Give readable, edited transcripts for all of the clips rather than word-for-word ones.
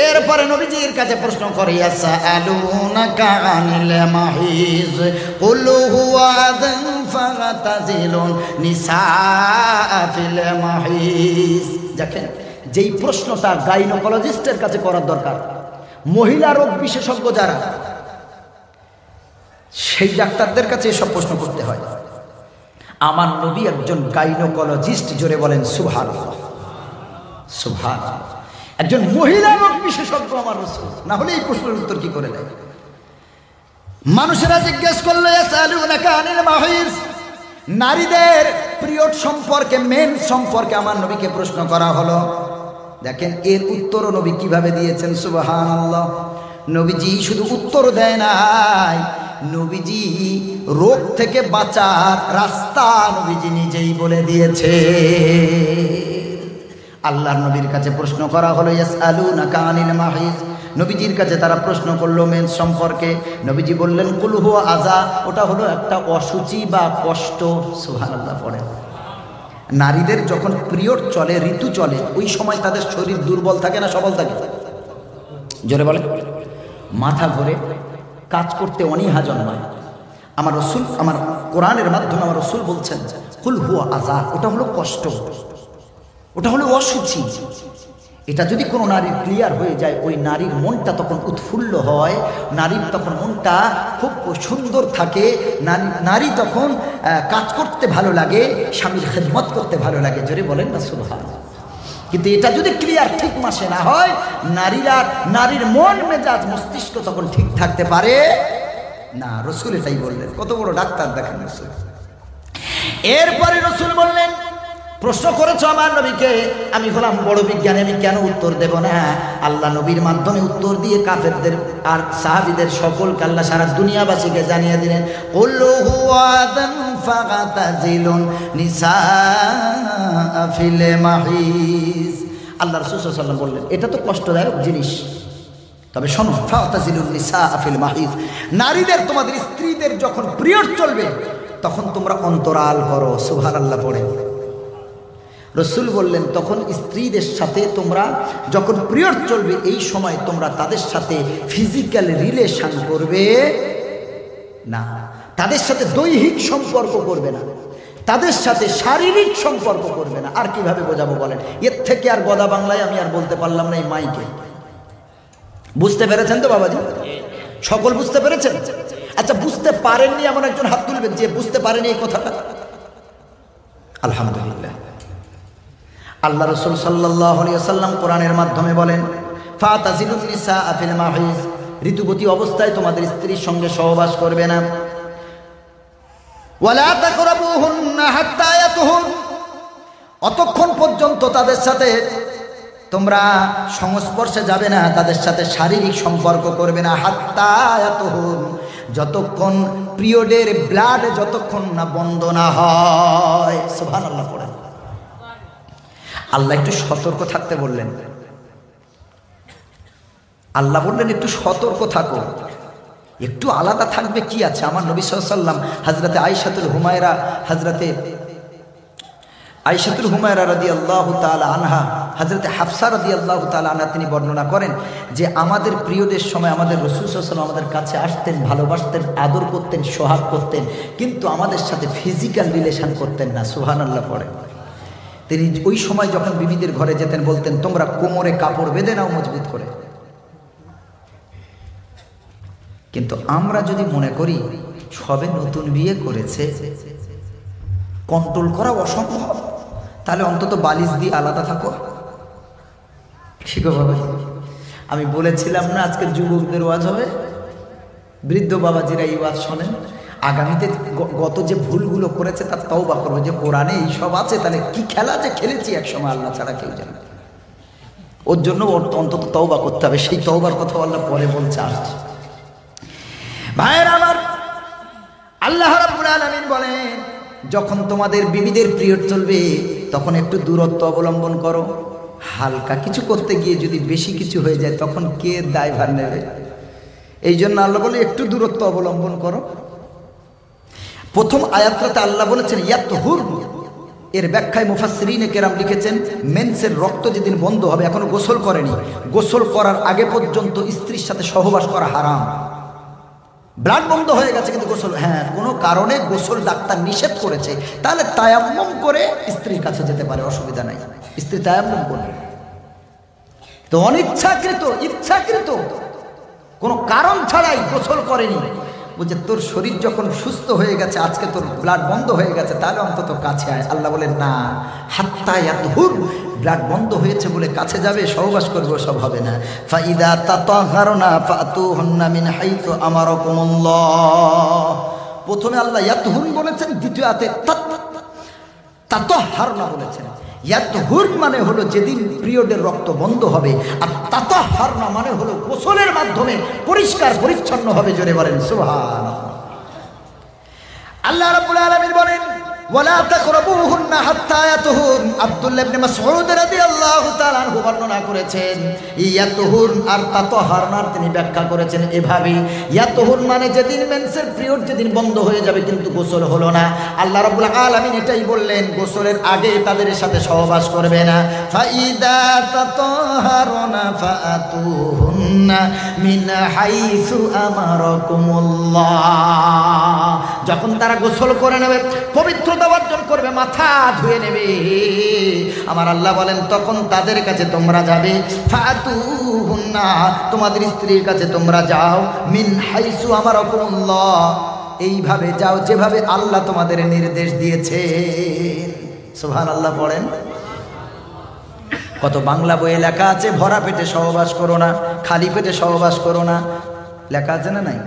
এরপরে নবীজির কাছে প্রশ্ন করে ইয়াসআলুনাকা আনিল মাহিজ কুল হুয়া আযান ফাতাজিলুন নিসা ফিল মাহিজ। দেখেন, যেই প্রশ্নটা গাইনোকোলজিস্টের কাছে করার দরকার, মহিলা রোগ বিশেষজ্ঞ যারা, সেই ডাক্তারদের কাছে এসব প্রশ্ন করতে হয়। আমার নবী একজন গাইনোকোলজিস্ট, জোরে বলেন সুবহানাল্লাহ, সুবহানাল্লাহ। একজন মহিলা রোগ বিশেষজ্ঞ আমার রাসূল, না হলে এই প্রশ্নের উত্তর কি করে দেয়? মানুষেরা জিজ্ঞেস করলো ইয়াসআলুনাকা আনিল মাহিজ, নারীদের পিরিয়ড সম্পর্কে, মেন সম্পর্কে আমার নবীকে প্রশ্ন করা হলো। দেখেন এর উত্তরও নবী কিভাবে দিয়েছেন, সুবহানাল্লাহ। নবীজি শুধু উত্তর দেয় নাই, নবীজি রোগ থেকে বাঁচার রাস্তা নবীজি নিজেই বলে দিয়েছে। আল্লাহর নবীর কাছে প্রশ্ন করা হলো ইয়াসআলুনাকা আনিল মাহিজ, নবীজির কাছে তারা প্রশ্ন করলো মেন্স সম্পর্কে। নবীজি বললেন কুল হুয়া আযা, ওটা হলো একটা অসুচি বা কষ্ট। সুবহানাল্লাহ পড়েন। নারীদের যখন পিরিয়ড চলে, ঋতু চলে, ওই সময় তাদের শরীর দুর্বল থাকে না সবল থাকে? জোরে বলে। মাথা ঘুরে, কাজ করতে অনীহা জন্মায়। আমার রাসূল, আমার কোরআনের মাধ্যমে আমার রাসূল বলছেন কুল হুয়া আযা, ওটা হলো কষ্ট, ওটা হলো অসুচি। এটা যদি কোনো নারীর ক্লিয়ার হয়ে যায়, ওই নারীর মনটা তখন উৎফুল্ল হয়, নারীর তখন মনটা খুব সুন্দর থাকে, নারী তখন কাজ করতে ভালো লাগে, স্বামীর খেদমত করতে ভালো লাগে। জোরে বলেন না সুবহানাল্লাহ। কিন্তু এটা যদি ক্লিয়ার ঠিক মাসে না হয়, নারীর মন মেজাজ মস্তিষ্ক তখন ঠিক থাকতে পারে না। রাসূল এটাই বললেন। কত বড় ডাক্তার দেখেন রাসূল। এরপরে রাসূল বললেন, প্রশ্ন করেছো আমার নবীকে, আমি হলাম বড় বিজ্ঞানী, আমি কেন উত্তর দেব না? আল্লাহ নবীর মাধ্যমে উত্তর দিয়ে কাফেরদের আর সাহাবীদের সকলকে আল্লাহ সারা দুনিয়াবাসীকে জানিয়ে দিলেন কুল হুয়া আযান ফাতাজিলুন নিসা ফিল মাহিজ। আল্লাহ রাসূল সাল্লাল্লাহু আলাইহি ওয়াসাল্লাম বললেন, এটা তো কষ্টদায়ক জিনিস, তবে শোনো, ফাতাজিলুন নিসা ফিল মাহিজ, নারীদের, তোমাদের স্ত্রীদের যখন পিরিয়ড চলবে তখন তোমরা অন্তরাল করো। সুবহানাল্লাহ পড়ে। রাসূল বললেন, তখন স্ত্রীদের সাথে তোমরা যখন পিরিয়ড চলবে, এই সময় তোমরা তাদের সাথে ফিজিক্যাল রিলেশন করবে না, তাদের সাথে দৈহিক সম্পর্ক করবে না, তাদের সাথে শারীরিক সম্পর্ক করবে না। আর কিভাবে বোঝাবো বলেন? এর থেকে আর গদা বাংলায় আমি আর বলতে পারলাম না এই মাইকে। বুঝতে পেরেছেন তো বাবাজি? সকল বুঝতে পেরেছেন? আচ্ছা, বুঝতে পারেননি এমন একজন হাত তুলবেন যে বুঝতে পারেনি এই কথাটা। আলহামদুলিল্লাহ। আল্লাহ রাসূল সাল্লাল্লাহু আলাইহি ওয়াসাল্লাম কোরআনের মাধ্যমে বলেন ফাতাজিলুন নিসা ফিল মাহিজ, ঋতুবতী অবস্থায় তোমাদের স্ত্রীর সঙ্গে সহবাস করবে না। ওয়ালা তাকরাবুহুন্না হাত্তা ইয়াতুহুন, অতক্ষণ পর্যন্ত তাদের সাথে তোমরা সংস্পর্শে যাবে না, তাদের সাথে শারীরিক সম্পর্ক করবে না। হাত্তা ইয়াতুহুন, যতক্ষণ পিরিয়ডের ব্লাড যতক্ষণ না বন্ধ না হয়। সুবহানাল্লাহ পড়েন। আল্লাহ একটু সতর্ক থাকতে বললেন। আল্লাহ বললেন একটু সতর্ক থাকো, একটু আলাদা থাকবে কি আছে? আমার নবী সাল্লাল্লাহু আলাইহি ওয়াসাল্লাম হযরতে আয়েশাতুল হুমায়রা রাদিয়াল্লাহু তাআলা আনহা, হযরতে হাফসা রাদিয়াল্লাহু তাআলা আনহা, তিনি বর্ণনা করেন যে আমাদের পিরিয়ডের সময় আমাদের রাসূল সাল্লাল্লাহু আলাইহি ওয়াসাল্লাম আমাদের কাছে আসতেন, ভালোবাসতেন, আদর করতেন, সোহাগ করতেন, কিন্তু আমাদের সাথে ফিজিক্যাল রিলেশন করতেন না। সুবহানাল্লাহ পড়ে। তিনি ওই সময় যখন বিবিদের ঘরে যেতেন বলতেন, তোমরা কোমরে কাপড় বেঁধে নাও মজবুত করে। কিন্তু আমরা যদি মনে করি সবে নতুন বিয়ে করেছে, কন্ট্রোল করা অসম্ভব, তাহলে অন্তত বালিশ দিয়ে আলাদা থাকো। ঠিক বাবা, আমি বলেছিলাম না আজকের যুবকদের ওয়াজ হবে, বৃদ্ধ বাবাজিরা এই ওয়াজ শোনেন, আগামীতে গত যে ভুলগুলো করেছে তার তওবা করবে, যে কোরআনে এইসব আছে, তাহলে কি খেলা যে খেলেছি একসময় আল্লাহ ছাড়া কেউ জানে। ওর জন্য অন্তত তওবা করতে হবে। সেই তওবার কথা আল্লাহ পরে বলছে, আসছে। ভাইয়েরা আমার, আল্লাহ রাব্বুল আলামিন বলেন যখন তোমাদের বিবিদের পিরিয়ড চলবে তখন একটু দূরত্ব অবলম্বন করো। হালকা কিছু করতে গিয়ে যদি বেশি কিছু হয়ে যায় তখন কে দায়ভার নেবে? এই জন্য আল্লাহ বলে একটু দূরত্ব অবলম্বন করো। প্রথম আয়াতটাতে আল্লাহ বলেছেন ইয়াতহুর, এর ব্যাখ্যায় মুফাসসিরিনে কেরাম লিখেছেন, মেন্সের রক্ত যেদিন বন্ধ হবে, এখনো গোসল করেনি, গোসল করার আগে পর্যন্ত স্ত্রীর সাথে সহবাস করা হারাম। ব্লাড বন্ধ হয়ে গেছে কিন্তু গোসল, হ্যাঁ কোনো কারণে গোসল ডাক্তার নিষেধ করেছে, তাহলে তায়াম্মুম করে স্ত্রীর কাছে যেতে পারে, অসুবিধা নাই, স্ত্রী তায়াম্মুম করবে। তো অনিচ্ছাকৃত ইচ্ছাকৃত কোনো কারণ ছাড়াই গোসল করেনি, বলছে তোর শরীর যখন সুস্থ হয়ে গেছে, আজকে তোর ব্লাড বন্ধ হয়ে গেছে, তাহলে অন্তত কাছে আয়। আল্লাহ বলেন না, হাত্তা ইয়াতহুর, ব্লাড বন্ধ হয়েছে বলে কাছে যাবে সহবাস করবে, সব হবে না। ফাইদা তাতাহারনা ফাতুহুন্না মিন হাইতু আমারাকুমুল্লাহ। প্রথমে আল্লাহ ইয়াতহুর বলেছেন, দ্বিতীয়তে তাতাহারনা বলেছেন। ইয়াতহুর মানে হলো যেদিন পিরিয়ডের রক্ত বন্ধ হবে, আর তাতাহারনা মানে হলো গোসলের মাধ্যমে পরিষ্কার পরিচ্ছন্ন হবে। জোরে বলেন সুবহানাল্লাহ। আল্লাহ রাব্বুল আলামিন বলেন, ওয়ালা তাকরাবুহুন্না হাত্তা ইয়াতহুর। আব্দুল্লাহ ইবনে মাসউদ রাদিয়াল্লাহু তাআলা আনহু বর্ণনা করেছেন, ইয়াতহুর আর তাতাহারনার তিনি ব্যাখ্যা করেছেন এভাবে, ইয়াতহুর মানে যেদিন মেন্সের পিরিয়ড যেদিন বন্ধ হয়ে যাবে কিন্তু গোসল হলো না, আল্লাহ রাব্বুল আলামিন এটাই বললেন, গোসলের আগে তাদের সাথে সহবাস করবে না। ফাইদা তাতাহারনা ফাতুহুন্না মিন হাইসু আমারাকুমুল্লাহ। যখন তারা গোসল করে নেবে, পবিত্রতা অর্জন করবে, মাথা ধুয়ে নেবে, আমার আল্লাহ বলেন তখন তাদের কাছে তোমরা যাবে, ফাতুহুন্না, তোমাদের স্ত্রীর কাছে তোমরা যাও, মিন হাইসু আমারাকুমুল্লাহ, এইভাবে যাও যেভাবে আল্লাহ তোমাদের নির্দেশ দিয়েছে। সুবহানাল্লাহ পড়েন। কত বাংলা বইয়ে লেখা আছে, ভরা পেটে সহবাস করো না, খালি পেটে সহবাস করো না, লেখা আছে না নাই?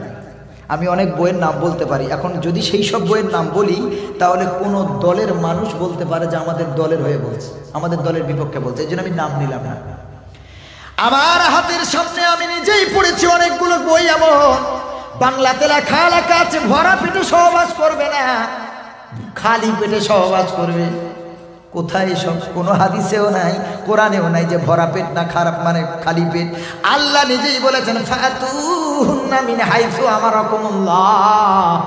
আমি অনেক বইয়ের নাম বলতে পারি, এখন যদি সেই সব বইয়ের নাম বলি তাহলে কোনো দলের মানুষ বলতে পারে যে আমাদের দলের হয়ে বলছে, আমাদের দলের বিপক্ষে বলছে, এই জন্য আমি নাম নিলাম না। আমার হাতের সামনে আমি নিজেই পড়েছি অনেকগুলো বই, এমন বাংলাতে লেখা আছে ভরা পেটে সহবাস করবে না, খালি পেটে সহবাস করবে। কোথায় সব? কোনো হাদিসেও নাই, কোরআনেও নাই যে ভরা পেট না খারাপ মানে খালি পেট। আল্লাহ নিজেই বলেছেন, ফাতুহুন্না মিন হাইসু আমারাকুমুল্লাহ,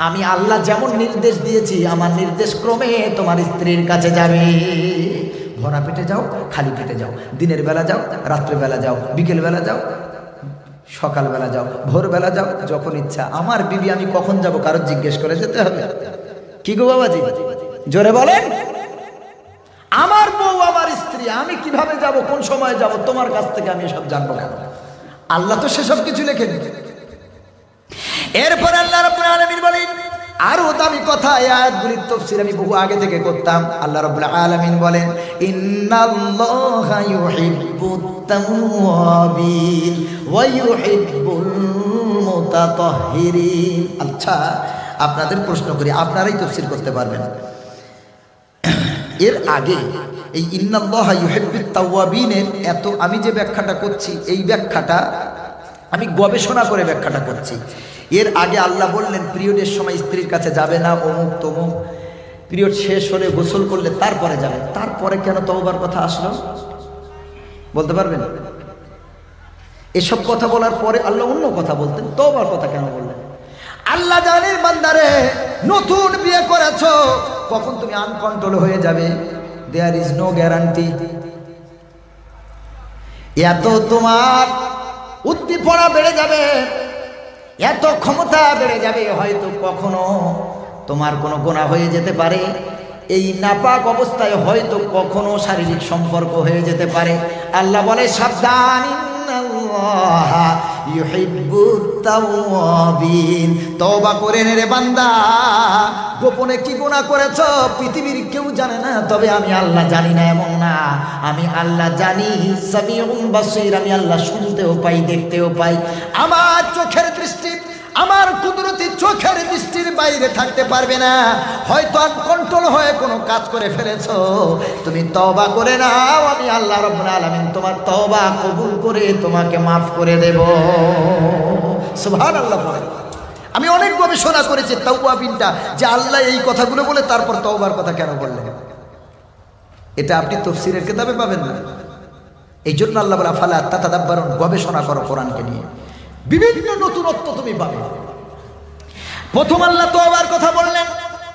আমি আল্লাহ যেমন নির্দেশ দিয়েছি আমার নির্দেশ ক্রমে তোমার স্ত্রীর কাছে যাবে। ভরা পেটে যাও, খালি পেটে যাও, দিনের বেলা যাও, রাত্রেবেলা যাও, বিকেল বেলা যাও, সকালবেলা যাও, ভোরবেলা যাও, যখন ইচ্ছা। আমার বিবি আমি কখন যাব কারো জিজ্ঞেস করে যেতে হবে? কি গো বাবাজি, জোরে বলেন। আমার বউ আমার স্ত্রী, আমি কিভাবে যাব, কোন সময় যাব, তোমার কাছ থেকে আমি সব জানবো কেন? আল্লাহ তো সেসব কিছু লেখে দিতে। এরপর আল্লাহ রাব্বুল আলামিন বলেন আরো দামি কথা, এই আয়াতগুলির তাফসীর আমি বহু আগে থেকে করতাম। আল্লাহ রাব্বুল আলামিন বলেন, ইন্নাল্লাহা ইউহিব্বুত তাওয়াবিন ওয়া ইউহিব্বুল মুতাতাহহিরিন। আচ্ছা, আপনাদের প্রশ্ন করি, আপনারাই তাফসীর করতে পারবেন। এর আগে এই ইন্নাল্লাহা ইউহিব্বুত তাওয়াবিনের এত আমি যে ব্যাখ্যাটা করছি, এই ব্যাখ্যাটা আমি গবেষণা করে ব্যাখ্যাটা করছি। এর আগে আল্লাহ বললেন পিরিয়ডের সময় স্ত্রীর কাছে যাবে না, অমুক তমুক, পিরিয়ড শেষ হলে গোসল করলে তারপরে যাবে। তারপরে কেন তওবার কথা আসলো বলতে পারবেন? এসব কথা বলার পরে আল্লাহ অন্য কথা বলতেন, তওবার কথা কেন বললেন? আল্লাহ জানেন বান্দারে, নতুন বিয়ে করেছো, কখন তুমি আনকন্ট্রোল হয়ে যাবে, দেয়ার ইজ নো গ্যারান্টি। এত তোমার উদ্দীপনা বেড়ে যাবে, এত ক্ষমতা বেড়ে যাবে, হয়তো কখনো তোমার কোনো গুনাহ হয়ে যেতে পারে। এই নাপাক অবস্থায় হয়তো কখনো শারীরিক সম্পর্ক হয়ে যেতে পারে। আল্লাহ বলে সাবধান, ইন্নাল্লাহা ইউহিব্বুত তাওয়াবিন। তওবা করে নে রে বান্দা, গোপনে কি গুনাহ করেছ পৃথিবীর কেউ জানে না, তবে আমি আল্লাহ জানি না এমন না, আমি আল্লাহ জানি। সামিউন বাসীর, আমি আল্লাহ শুনতেও পাই, দেখতেও পাই। আমার চোখের দৃষ্টি, আমার কুদরতি চোখের দৃষ্টির বাইরে থাকতে পারবে না। হয়তো আনকন্ট্রোল হয়ে কোনো কাজ করে ফেলেছো, তুমি তওবা করে নাও, আমি আল্লাহ রাব্বুল আলামিন তোমার তওবা কবুল করে তোমাকে মাফ করে দেব। সুবহানাল্লাহ। আমি অনেক গবেষণা করেছি তাওয়াবিনটা, যে আল্লাহ এই কথাগুলো বলে তারপর তওবার কথা কেন বললেন, এটা আপনি তাফসীরের কিতাবে পাবেন না। এই জন্য আল্লাহ বলে ফালা তাতাদাব্বারুন, গবেষণা করো কোরআনকে নিয়ে, বিভিন্ন নতুনত্ব তুমি পাবে। প্রথম আল্লাহ তওবার কথা বললেন,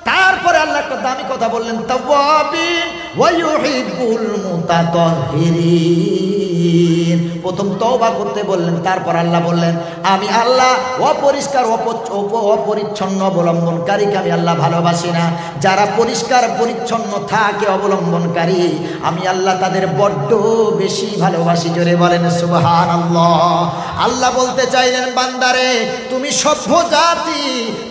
তারপরে আল্লাহ একটা দামি কথা বললেন, তাওয়াবিন ওয়া ইউহিব্বুল মুতাতাহহিরিন। প্রথম তওবা করতে বললেন, তারপর আল্লাহ বললেন আমি আল্লাহ অপরিষ্কার অপরিচ্ছন্ন অবলম্বনকারীকে আমি আল্লাহ ভালোবাসি না। যারা পরিষ্কার পরিচ্ছন্ন থাকে অবলম্বনকারী, আমি আল্লাহ তাদের বড্ড বেশি ভালোবাসি। জোরে বলেন সুবহানাল্লাহ। আল্লাহ বলতে চাইলেন, বান্দারে তুমি সভ্য জাতি,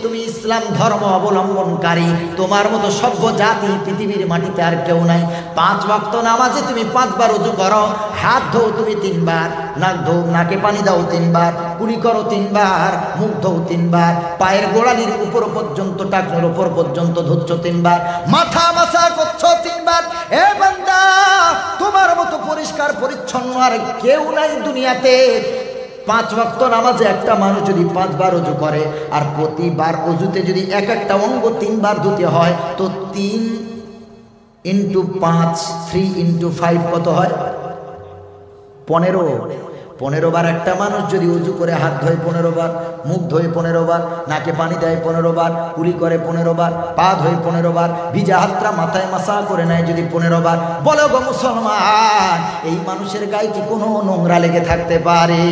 তুমি ইসলাম ধর্ম অবলম্বনকারী, তোমার মতো সভ্য জাতি পৃথিবীর মাটিতে আর কেউ নাই। 5 ওয়াক্ত নামাজে তুমি 5 বার ওযু করো, হাত ধোও তুমি 3 বার, নাক ধোও, নাকে পানি দাও 3 বার, কুলি করো 3 বার, মুখ ধোও 3 বার, পায়ের গোড়ালির উপর পর্যন্ত টাকনোর উপর পর্যন্ত ধুচ্ছ 3 বার, মাথা মাসা করছো 3 বার। এ বান্দা, তোমার মতো পরিষ্কার পরিচ্ছন্ন আর কেউ নাই দুনিয়াতে। 5 ওয়াক্ত নামাজে একটা মানুষ যদি 5 বার ওযু করে, আর প্রতিবার ওযুতে যদি একটা অঙ্গ 3 বার ধুতে হয়, তো 3 × 5 3 × 5 কত হয়? 15 বার একটা মানুষ যদি ওযু করে, হাত ধোয় 15 বার, মুখ ধোয় 15 বার, নাকে পানি দেয় 15 বার, কুলি করে 15 বার, পা ধোয় 15 বার, ভিজা হাতটা মাথায় মাসা করে নেয় যদি 15 বার। বলো গো মুসলমান, এই মানুষের গায়ে কি কোনো নোংরা লেগে থাকতে পারে?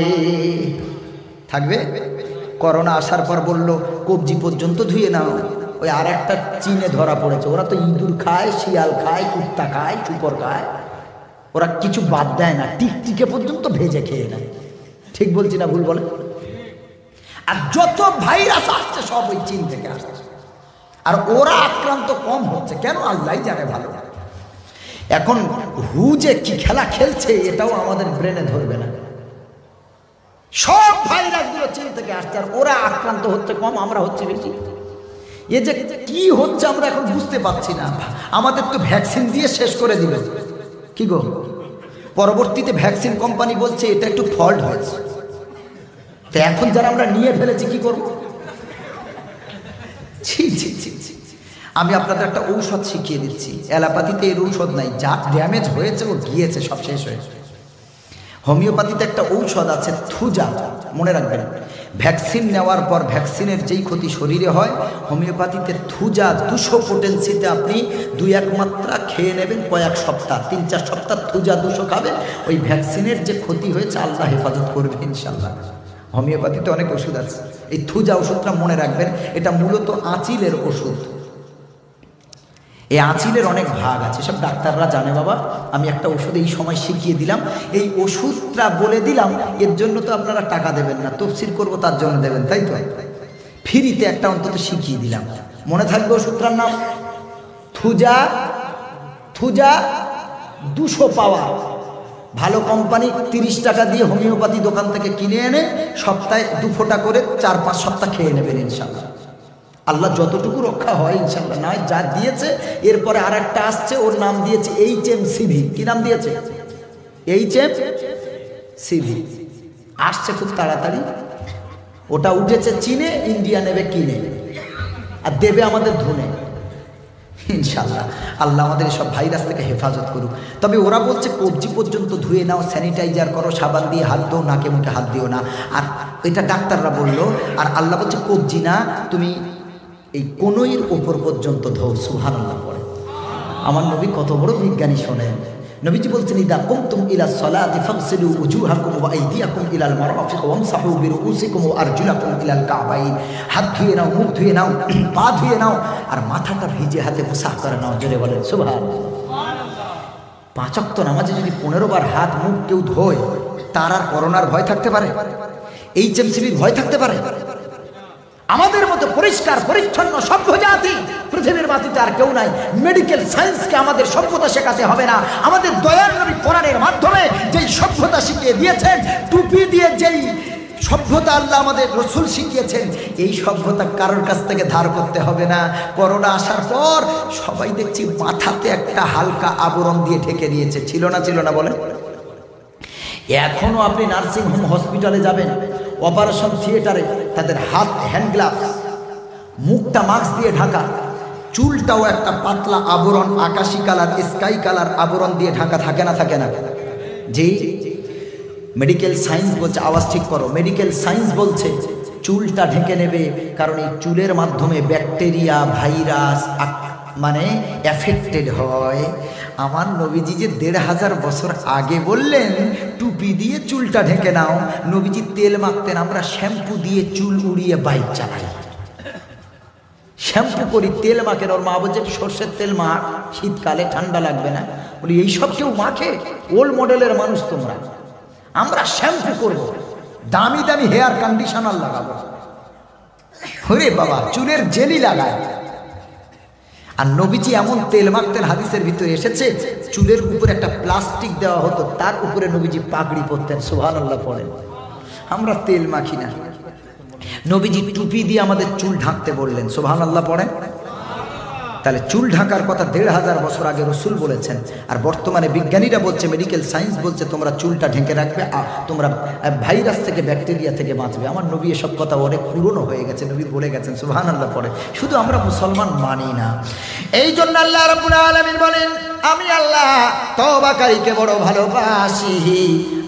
থাকবে? করোনা আসার পর বললো কবজি পর্যন্ত ধুয়ে নাও। ওই আর একটা চীনে ধরা পড়েছে, ওরা তো ইঁদুর খায়, শিয়াল খায়, কুত্তা খায়, শুকর খায়, ওরা কিছু বাদ দেয় না, টিকটিকে পর্যন্ত ভেজে খেয়ে নেয়। ঠিক বলছি না ভুল বলে? আর যত ভাইরাস আসছে সব ওই চীন থেকে আসছে, আর ওরা আক্রান্ত কম হচ্ছে কেন আল্লাহ জানে ভালো। এখন হু যে কি খেলা খেলছে এটাও আমাদের ব্রেনে ধরবে না। সব ভাইরাসগুলো চীন থেকে আসছে, আর ওরা আক্রান্ত হচ্ছে কম, আমরা হচ্ছে বেশি। এ যে কি হচ্ছে আমরা এখন বুঝতে পারছি না। আমাদের তো ভ্যাকসিন দিয়ে শেষ করে দিল, কি গো? পরবর্তীতে ভ্যাকসিন কোম্পানি বলছে এটা একটু ফল্ট হয়েছে। তো এখন যারা আমরা নিয়ে ফেলেছি কি করব? ছি ছি ছি ছি। আমি আপনাদের একটা ঔষধ শিখিয়ে দিচ্ছি। অ্যালোপ্যাথিতে এর ঔষধ নাই, যা ড্যামেজ হয়েছে ও গিয়েছে, সব শেষ হয়েছে। হোমিওপ্যাথিতে একটা ঔষধ আছে থুজা, মনে রাখবেন। ভ্যাকসিন নেওয়ার পর ভ্যাকসিনের যেই ক্ষতি শরীরে হয়, হোমিওপ্যাথিতে থুজা 200 পোটেন্সিতে আপনি 2-1 মাত্রা খেয়ে নেবেন কয়েক সপ্তাহ, 3-4 সপ্তাহ থুজা 200 খাবেন। ওই ভ্যাকসিনের যে ক্ষতি হয়েছে আল্লাহ হেফাজত করবে ইনশাল্লাহ। হোমিওপ্যাথিতে অনেক ওষুধ আছে, এই থুজা ওষুধটা মনে রাখবেন। এটা মূলত আঁচিলের ওষুধ। এই আঁচিলের অনেক ভাগ আছে, সব ডাক্তাররা জানে বাবা। আমি একটা ওষুধ এই সময় শিখিয়ে দিলাম, এই ওষুধটা বলে দিলাম, এর জন্য তো আপনারা টাকা দেবেন না, তফসির করবো তার জন্য দেবেন, তাই তো? ফ্রিতে একটা অন্তত শিখিয়ে দিলাম, মনে থাকবে ওষুধটার নাম থুজা। থুজা 200 পাওয়া, ভালো কোম্পানি, 30 টাকা দিয়ে হোমিওপ্যাথি দোকান থেকে কিনে এনে সপ্তাহে 2 ফোঁটা করে 4-5 সপ্তাহ খেয়ে নেবেন ইনশাল্লাহ। আল্লাহ যতটুকু রক্ষা হয় ইনশাল্লাহ। নয় যা দিয়েছে, এরপরে আর একটা আসছে, ওর নাম দিয়েছে HMCV। কি নাম দিয়েছে? HMCV আসছে খুব তাড়াতাড়ি। ওটা উঠেছে চীনে, ইন্ডিয়া নেবে কিনে আর দেবে আমাদের ধুনে ইনশাল্লাহ। আল্লাহ আমাদের সব ভাইরাস থেকে হেফাজত করুক। তবে ওরা বলছে কবজি পর্যন্ত ধুয়ে নাও, স্যানিটাইজার করো, সাবান দিয়ে হাত ধো, নাকে মুখে হাত দিও না। আর এটা ডাক্তাররা বললো। আর আল্লাহ বলছে কবজি না, তুমি এই কনুইয়ের উপর পর্যন্ত ধো। সুবহানাল্লাহ পড়ে। আমার নবী কত বড় বিজ্ঞানী শোনেন। নবীজি বলছেন, ইদা কুমতুম ইলা সলাতি ফাগসিলু উজুহাকুম ওয়া আইদিয়াকুম ইলাল মারাফিক ওয়ামসাহু বিরুউসিকুম ওয়া আরজুলাকুম ইলাল কাবাইন। হাত ধুয়ে নাও, মুখ ধুয়ে নাও, পা ধুয়ে নাও, আর মাথাটা ভিজে হাতে মুসাহ করে নাও। জোরে বলেন সুবহানাল্লাহ। 5 ওয়াক্ত নামাজে যদি 15 বার হাত মুখ কেউ ধোয়, তার আর করোনার ভয় থাকতে পারে? HMCVর ভয় থাকতে পারে? আমাদের মতো পরিষ্কার পরিচ্ছন্ন সভ্য জাতি পৃথিবীর মাটিতে আর কেউ নাই। মেডিকেল সায়েন্সকে আমাদের সভ্যতা শেখাতে হবে না। আমাদের দয়াল নবী কোরআনের মাধ্যমে যেই সভ্যতা শিখিয়ে দিয়েছেন, টুপি দিয়ে যেই সভ্যতা আল্লাহ আমাদের রসুল শিখিয়েছেন, এই সভ্যতা কারোর কাছ থেকে ধার করতে হবে না। করোনা আসার পর সবাই দেখছি মাথাতে একটা হালকা আবরণ দিয়ে ঢেকে দিয়েছে। ছিল না বলেন? এখনো আপনি নার্সিং হোম, হসপিটালে যাবেন, অপারেশন থিয়েটারে তাদের হাত হ্যান্ড গ্লাভস, মুখটা মাস্ক দিয়ে ঢাকা, চুলটাও একটা পাতলা আবরণ, আকাশি কালার, স্কাই কালার আবরণ দিয়ে ঢাকা, থাকে না? যেই মেডিকেল সায়েন্স বলছে, আওয়াজ ঠিক করো, মেডিকেল সায়েন্স বলছে চুলটা ঢেকে নেবে, কারণ এই চুলের মাধ্যমে ব্যাকটেরিয়া ভাইরাস মানে এফেক্টেড হয়। আমার নবীজি যে ১৫০০ বছর আগে বললেন টুপি দিয়ে চুলটা ঢেকে নাও, নবীজি তেল মাখতেন, আমরা শ্যাম্পু দিয়ে চুল উড়িয়ে বাইক চালাই, শ্যাম্পু করি, তেল মাখেন। ওর মা বলছে সর্ষের তেল মাখ, শীতকালে ঠান্ডা লাগবে না। বলি এইসব কেউ মাখে? ওল্ড মডেলের মানুষ তোমরা। আমরা শ্যাম্পু করব, দামি দামি হেয়ার কন্ডিশনার লাগাবো, ওরে বাবা চুলের জেলি লাগায়। আর নবীজি এমন তেল মাখতেন, হাদিসের ভিতরে এসেছে চুলের উপরে একটা প্লাস্টিক দেওয়া হতো, তার উপরে নবীজি পাগড়ি পরতেন। সুবহানাল্লাহ পড়েন। আমরা তেল মাখি না, নবীজি টুপি দিয়ে আমাদের চুল ঢাকতে বললেন। সুবহানাল্লাহ পড়েন। তাহলে চুল ঢাকার কথা ১৫০০ বছর আগে রসুল বলেছেন। আর বর্তমানে বিজ্ঞানীরা বলছে, মেডিকেল সায়েন্স বলছে তোমরা চুলটা ঢেকে রাখবে, তোমরা ভাইরাস থেকে ব্যাকটেরিয়া থেকে বাঁচবে। আমার নবী এসব কথা অনেক পুরনো হয়ে গেছে, নবী বলে গেছেন। সুবহানাল্লাহ পড়ে। শুধু আমরা মুসলমান মানি না, এই জন্য আল্লাহ রাব্বুল আলামিন বলেন আমি আল্লাহ তওবাকারীকে বড় ভালোবাসি।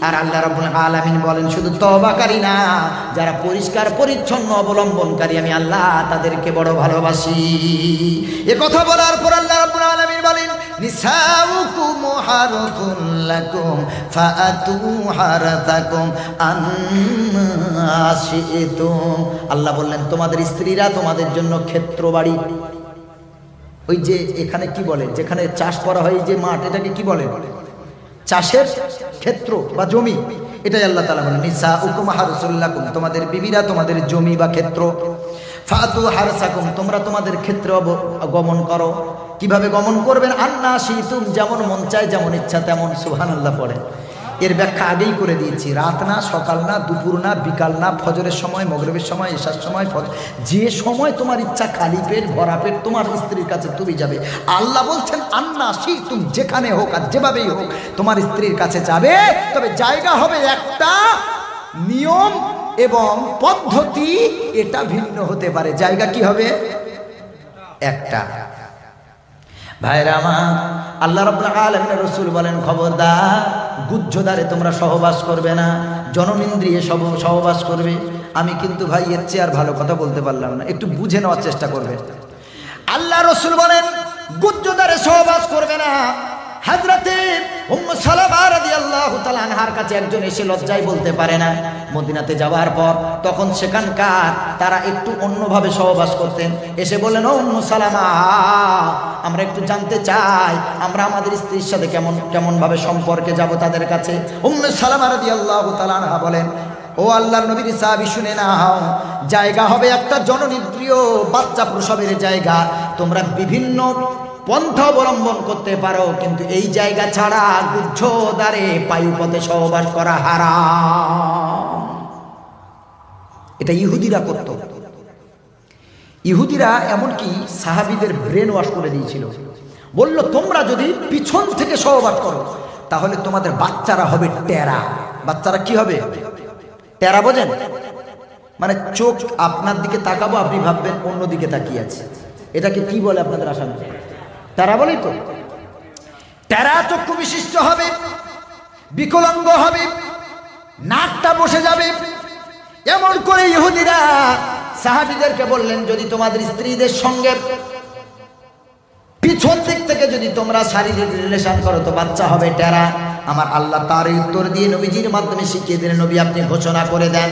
আর আল্লাহ রাব্বুল আলামিন বলেন শুধু তওবাকারী না, যারা পরিষ্কার পরিচ্ছন্ন অবলম্বনকারী আমি আল্লাহ তাদেরকে বড় ভালোবাসি। এ কথা বলার পর আল্লাহ রাব্বুল আলামিন বলেন নিসাউকুম হারথুন লাকুম ফাআতু হারাতাকুম আন্না শি'তুম। আল্লাহ বললেন তোমাদের স্ত্রীরা তোমাদের জন্য ক্ষেত্র বাড়ি। ওই যে এখানে কি বলে, যেখানে চাষ করা হয়, যে মাঠ, এটাকে কি বলে? চাষের ক্ষেত্র বা জমি। এটাই আল্লাহ তাআলা বলেন নিসাউকুম হারসুল লাকুম, তোমাদের বিবিরা তোমাদের জমি বা ক্ষেত্র। ফাতু হারসাকুম, তোমরা তোমাদের ক্ষেত্রে গমন করো। কিভাবে গমন করবেন? আন্না শিতুম, যেমন মন চায়, যেমন ইচ্ছা তেমন। সুবহানাল্লাহ পড়ে। এর ব্যাখ্যা আগেই করে দিয়েছি। রাত না, সকাল না, দুপুর না, বিকাল না, ফজরের সময়, মাগরিবের সময়, ইশার সময়, যে সময় তোমার ইচ্ছা, খালি পেট ভরা পেট তোমার স্ত্রীর কাছে তুমি যাবে। আল্লাহ বলছেন আন্না শিতুম, যেখানে হোক আর যেভাবেই হোক তোমার স্ত্রীর কাছে যাবে। তবে জায়গা হবে একটা, নিয়ম এবং পদ্ধতি এটা ভিন্ন হতে পারে। জায়গা কি হবে? একটা। ভাইরা আমার, আল্লাহ রাব্বুল আলামিনের রাসূল বলেন খবরদার গুহ্যদ্বারে তোমরা সহবাস করবে না, জননেন্দ্রিয়ে সহবাস করবে। আমি কিন্তু ভাই এর চেয়ে আর ভালো কথা বলতে পারলাম না, একটু বুঝে নেওয়ার চেষ্টা করবে। আল্লাহ রাসূল বলেন গুহ্যদ্বারে সহবাস করবে না। হযরতে উম্মু সালামা রাদিয়াল্লাহু তাআলা আনহার কাছে একজন এসে লজ্জায় বলতে পারে না। মদিনাতে যাওয়ার পর তখন সেখানকার তারা একটু অন্যভাবে সহবাস করতেন। এসে বললেন ও উম্মু সালামা, আমরা একটু জানতে চাই আমরা আমাদের স্ত্রীর সাথে কেমন ভাবে সম্পর্কে যাব তাদের কাছে। উম্মু সালামা রাদিয়াল্লাহু তাআলা আনহা বলেন ও আল্লাহর নবীর সাহাবী শুনে নাও, জায়গা হবে একটা জননেন্দ্রিয় বাচ্চা প্রসবের জায়গা। তোমরা বিভিন্ন পন্থা অবলম্বন করতে পারো, কিন্তু এই জায়গা ছাড়া গুহ্যদ্বারে পায়ুপথে সহবাস করা হারাম। এটা ইহুদিরা করত। ইহুদিরা এমনকি সাহাবীদের ব্রেন ওয়াশ করে দিয়েছিল। বলল তোমরা যদি পিছন থেকে সহবাস করো তাহলে তোমাদের বাচ্চারা হবে টেরা। বাচ্চারা কি হবে? টেরা বোঝেন? মানে চোখ আপনার দিকে তাকাবো, আপনি ভাববেন অন্যদিকে তাকিয়ে আছে। এটাকে কি বলে আপনাদের আসামে? টেরা বলেই তো। টেরা চক্ষু বিশিষ্ট হবে, বিকলাঙ্গ হবে, নাকটা বসে যাবে। এমন করে ইহুদিরা সাহাবীদেরকে বললেন যদি তোমাদের স্ত্রীদের সঙ্গে পিছন দিক থেকে যদি তোমরা শারীরিক রিলেশন করো তো বাচ্চা হবে টেরা। আমার আল্লাহ তার উত্তর দিয়ে নবীজির মাধ্যমে শিখিয়ে দিলেন, নবী আপনি ঘোষণা করে দেন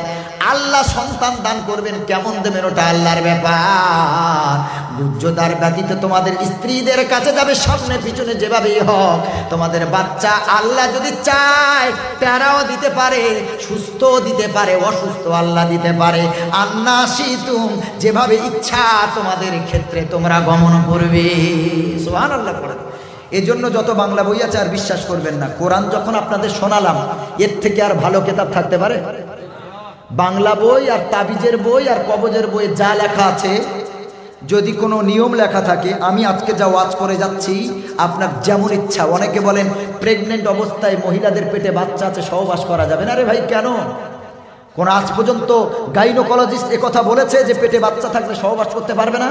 আল্লাহ সন্তান দান করবেন, কেমন দেবেন ওটা আল্লাহর ব্যাপার। গুহ্যদ্বার ব্যতীত তোমাদের স্ত্রীদের কাছে যাবে, সামনে পিছনে যেভাবেই হোক তোমাদের বাচ্চা আল্লাহ যদি চায় টেরাও দিতে পারে, সুস্থ দিতে পারে, অসুস্থ আল্লাহ দিতে পারে। আন্না শিতুম, যেভাবে ইচ্ছা তোমাদের ক্ষেত্রে তোমরা গমন করবে। সুবহানাল্লাহ পড়ে। এজন্য যত বাংলা বই আছে আর বিশ্বাস করবেন না, কোরআন যখন আপনাদের শোনালাম এর থেকে আর ভালো কিতাব থাকতে পারে? বাংলা বই আর তাবিজের বই আর কবজের বই যা লেখা আছে, যদি কোনো নিয়ম লেখা থাকে, আমি আজকে যা ওয়াজ করে যাচ্ছি আপনার যেমন ইচ্ছা। অনেকে বলেন প্রেগনেন্ট অবস্থায় মহিলাদের পেটে বাচ্চা আছে সহবাস করা যাবে না। আরে ভাই কেন? কোন আজ পর্যন্ত গাইনোকোলজিস্ট একথা বলেছে যে পেটে বাচ্চা থাকলে সহবাস করতে পারবে না?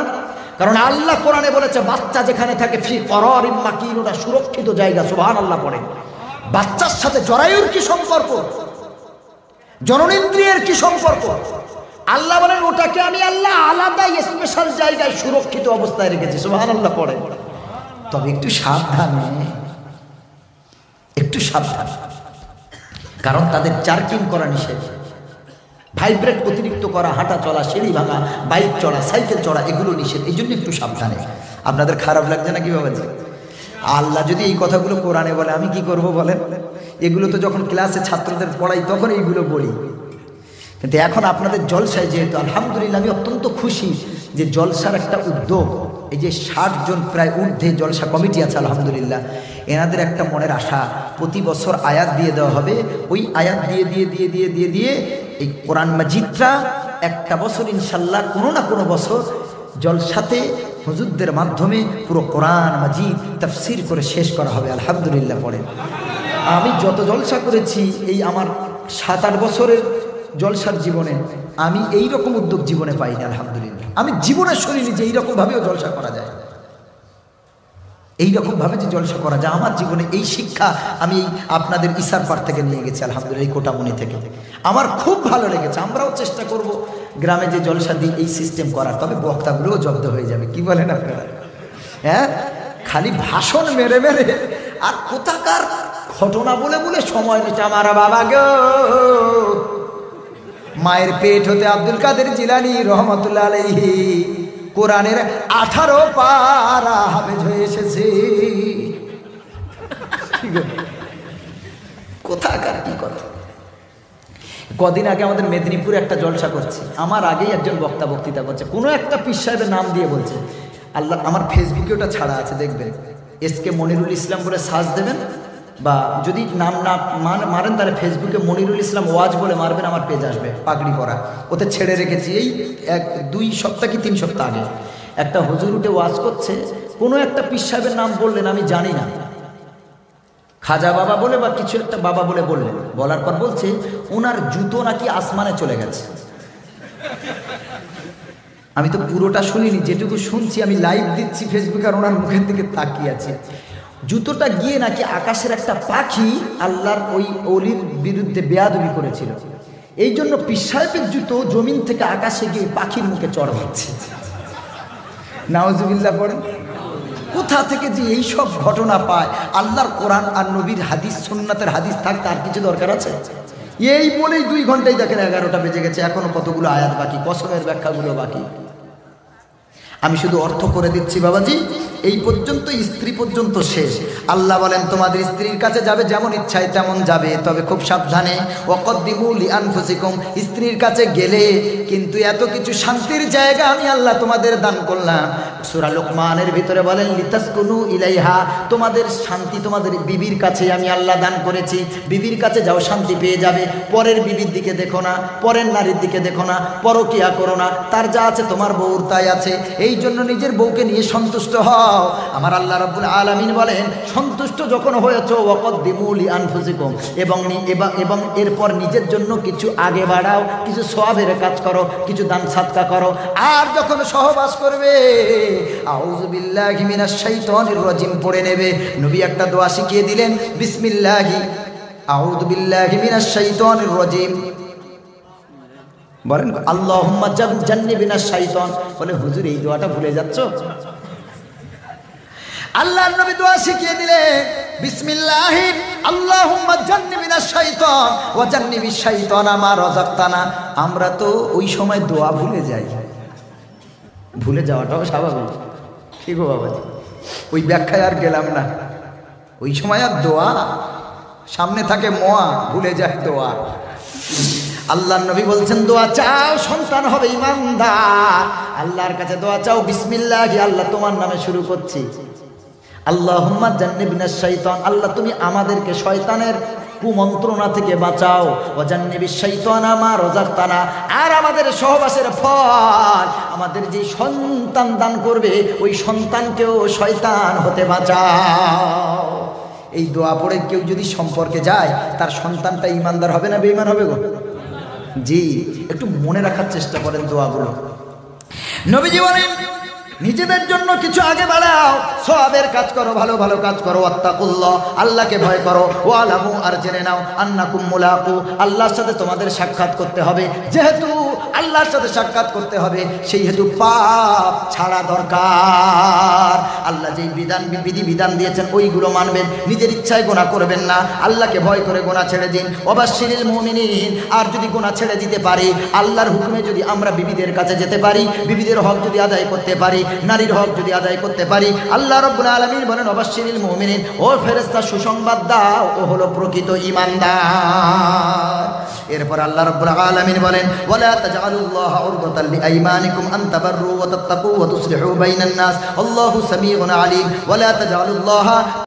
কারণ আল্লাহ কোরআনে বলেছে বাচ্চা যেখানে থাকে ফি করারিম মাকিন, ওটা সুরক্ষিত জায়গা। সুবহানাল্লাহ পড়ে। বাচ্চার সাথে জরায়ুর কি সম্পর্ক? জননেন্দ্রিয়ের কি সম্পর্ক? আল্লাহ বলেন ওটাকে আমি আল্লাহ আলাদা স্পেশাল জায়গায় সুরক্ষিত অবস্থায় রেখেছি। সুবহানাল্লাহ পড়ে। তবে একটু সাবধানে, একটু সাবধান, কারণ তাদের জার্কিং করা নিষেধ, ভাইব্রেট অতিরিক্ত করা, হাঁটা চলা, সিঁড়ি ভাঙা, বাইক চড়া, সাইকেল চড়া এগুলো নিষেধ। এই জন্য একটু সাবধানে। আপনাদের খারাপ লাগছে না কি বাবাজি? আল্লাহ যদি এই কথাগুলো কোরআনে বলে আমি কি করব বলেন? এগুলো তো যখন ক্লাসে ছাত্রদের পড়াই তখন এইগুলো বলি, কিন্তু এখন আপনাদের জলসায় যেহেতু আলহামদুলিল্লাহ আমি অত্যন্ত খুশি যে জলসার একটা উদ্যোগ, এই যে 60 জন প্রায় ঊর্ধ্বে জলসা কমিটি আছে আলহামদুলিল্লাহ, এনাদের একটা মনের আশা প্রতি বছর আয়াত দিয়ে দেওয়া হবে। ওই আয়াত দিয়ে দিয়ে দিয়ে দিয়ে দিয়ে দিয়ে এই কোরআন মাজিদটা একটা বছর ইনশাল্লাহ কোনো না কোনো বছর জলসাতে হুজুরদের মাধ্যমে পুরো কোরআন মাজিদ তাফসীর করে শেষ করা হবে আলহামদুলিল্লাহ পড়ে। আমি যত জলসা করেছি এই আমার 7-8 বছরের জলসার জীবনে আমি এই রকম উদ্যোগ জীবনে পাইনি আলহামদুলিল্লাহ। আমি জীবনে শুনিনি যে এইরকমভাবেও জলসা করা যায়, এইরকমভাবে যে জলসা করা যায়। আমার জীবনে এই শিক্ষা আমি আপনাদের ইসার পাড় থেকে নিয়ে গেছি আলহামদুলিল্লাহ, এই কোটামুনি থেকে। আমার খুব ভালো লেগেছে। আমরাও চেষ্টা করব গ্রামে যে জলসা দিই এই সিস্টেম করার, তবে বক্তাগুলোও জব্দ হয়ে যাবে। কি বলেন আপনারা? হ্যাঁ, খালি ভাষণ মেরে মেরে আর কোথাকার ঘটনা বলে বলে সময় নিচ্ছে। আমার বাবা গো, মায়ের পেট হতে আব্দুল কাদের জিলানী রহমতুল্লাহ আলাইহি কোরআনের 18 পারা হাফেজ হয়ে এসেছে। কোথাকার কি কথা। কদিন আগে আমাদের মেদিনীপুরে একটা জলসা করছে, আমার আগেই একজন বক্তা বক্তৃতা করছে, কোনো একটা পীর সাহেবের নাম দিয়ে বলছে। আল্লাহ, আমার ফেসবুকে ওটা ছাড়া আছে, দেখবেন এসকে মনিরুল ইসলাম বলে সার্চ দেবেন, বা যদি নাম না মারেন তাহলে ফেসবুকে মনিরুল ইসলাম ওয়াজ বলে মারবেন, আমার পেজ আসবে পাগড়ি পরা। ওতে ছেড়ে রেখেছি এই 1-2 সপ্তাহ কি 3 সপ্তাহ আগে। একটা হুজুর উঠে ওয়াজ করছে, কোনো একটা পীর সাহেবের নাম বললেন, আমি জানি না, খাজা বাবা বলে বা কিছু একটা বাবা বলে বললেন। বলার পর বলছে ওনার জুতো নাকি আসমানে চলে গেছে। আমি তো পুরোটা শুনিনি, যেটুকু শুনছি আমি লাইভ দিচ্ছি ফেসবুকে, আর ওনার মুখের দিকে তাকিয়ে আছে। জুতোটা গিয়ে নাকি আকাশের একটা পাখি আল্লাহর ওই অলির বিরুদ্ধে বেয়াদবি করেছিল, এই জন্য পীর সাহেবের জুতো জমিন থেকে আকাশে গিয়ে পাখির মুখে চড় হচ্ছে। নাউজুবিল্লাহ পড়েন। কোথা থেকে যে এই সব ঘটনা পায়? আল্লাহর কোরআন আর নবীর হাদিস সুন্নাতের হাদিস থাকতে আর কিছু দরকার আছে? এই বলেই 2 ঘন্টায় দেখেন 11টা বেজে গেছে, এখনো কতগুলো আয়াত বাকি, কসমের ব্যাখ্যাগুলো বাকি। আমি শুধু অর্থ করে দিচ্ছি বাবাজি, এই পর্যন্ত স্ত্রী পর্যন্ত শেষ। আল্লাহ বলেন তোমাদের স্ত্রীর কাছে যাবে যেমন ইচ্ছায় তেমন যাবে, তবে খুব সাবধানে। ওয়াকদ্দিমু লিআনফুসিকুম, স্ত্রীর কাছে গেলে কিন্তু এত কিছু শান্তির জায়গা আমি আল্লাহ তোমাদের দান করলাম। সূরা লোকমানের ভিতরে বলেন লিতাসকুনু ইলাইহা, তোমাদের শান্তি তোমাদের বিবির কাছে আমি আল্লাহ দান করেছি। বিবির কাছে যাও, শান্তি পেয়ে যাবে। পরের বিবির দিকে দেখো না, পরের নারীর দিকে দেখো না, পরকিয়া করো না, তার যা আছে তোমার বউর তাই আছে। এই জন্য নিজের বউকে নিয়ে সন্তুষ্ট হও। আমার আল্লাহ রাব্বুল আলামিন বলেন সন্তুষ্ট যখন হয়েছো ওয়াকদ্দিমু লিআনফুসিকুম, এবং এরপর নিজের জন্য কিছু আগে বাড়াও, কিছু সওয়াবের কাজ করো, কিছু দান সাদকা করো। আর যখন সহবাস করবে আউযু বিল্লাহি মিনাশ শাইতানির রাজিম পড়ে নেবে। নবী একটা দোয়া শিখিয়ে দিলেন, বিসমিল্লাহি আউযু বিল্লাহি মিনাশ শাইতানির রাজিম বলেন, আল্লাহুম্মা জান্নিবিনা শাইতান। বলে হুজুর এই দোয়াটা ভুলে যাচ্ছ? আল্লাহর নবী দোয়া শিখিয়ে দিলেন, বিসমিল্লাহি আল্লাহুম্মা জান্নিবিনা শাইতান ওয়া জান্নিবিশ শাইতানা মা রাযাকতানা। আমরা তো ওই সময় দোয়া ভুলে যাই, ভুলে যাওয়াটাও স্বাভাবিক। ঠিক গো বাবাজি, ওই ব্যাখ্যায় আর গেলাম না। ওই সময় আর দোয়া সামনে থাকে মোয়া, ভুলে যায় দোয়া। আল্লাহর নবী বলছেন দোয়া চাও সন্তান হবে ইমানদার, আল্লাহর কাছে দোয়া চাও বিসমিল্লাহি, আল্লাহ তোমার নামে শুরু করছি। আল্লাহুম্মা জান্নিবনাশ শাইতান, আল্লাহ তুমি আমাদেরকে শয়তানের কুমন্ত্রণা থেকে বাঁচাও। ওয়া জান্নিবিশ শাইতানা মা রাযাকতানা, আর আমাদের সহবাসের ফল, আমাদের যে সন্তান দান করবে ওই সন্তানকেও শয়তান হতে বাঁচাও। এই দোয়া পড়ে কেউ যদি সম্পর্কে যায় তার সন্তানটা ইমানদার হবে না বেঈমান হবে গো? জি, একটু মনে রাখার চেষ্টা করেন দোয়াগুলো। নবীজি বলেন নিজেদের জন্য কিছু আগে বাড়াও, সওয়াবের কাজ করো, ভালো ভালো কাজ করো। ওয়াত্তাকুল্লাহ, আল্লাহকে ভয় করো। ওয়ালামু, আর জেনে নাও, আন্নাকুম মুলাকু, আল্লাহর সাথে তোমাদের সাক্ষাৎ করতে হবে। যেহেতু আল্লাহর সাথে সাক্ষাৎ করতে হবে, সেই হেতু পাপ ছাড়া দরকার। আল্লাহ যেই বিধান দিয়েছেন ওইগুলো মানবেন, নিজের ইচ্ছায় গুনাহ করবেন না, আল্লাহকে ভয় করে গুনাহ ছেড়ে দিন। ওয়াবাশশিরিল মুমিনিন, আর যদি গুনাহ ছেড়ে দিতে পারি, আল্লাহর হুকুমে যদি আমরা বিবিদের কাছে যেতে পারি, বিবিদের হক যদি আদায় করতে পারি, নারীর হক যদি আদায় করতে পারি, আল্লাহ রাব্বুল আলামিন বলেন ওয়াবাশশিরিল মুমিনিন, ও ফেরেশতা সুসংবাদ দাও, ও হলো প্রকৃত ঈমানদার। এরপর আল্লাহ রাব্বুল আলামিন বলেন ওয়ালা তাজআলুল্লাহা উরদাতাল লিআইমানিকুম আন তাবাররু ওয়া তাত্তাকু ওয়া তুসলিহু বাইনান নাস আল্লাহু সামিউন আলিম। ওয়ালা তাজআলুল্লাহা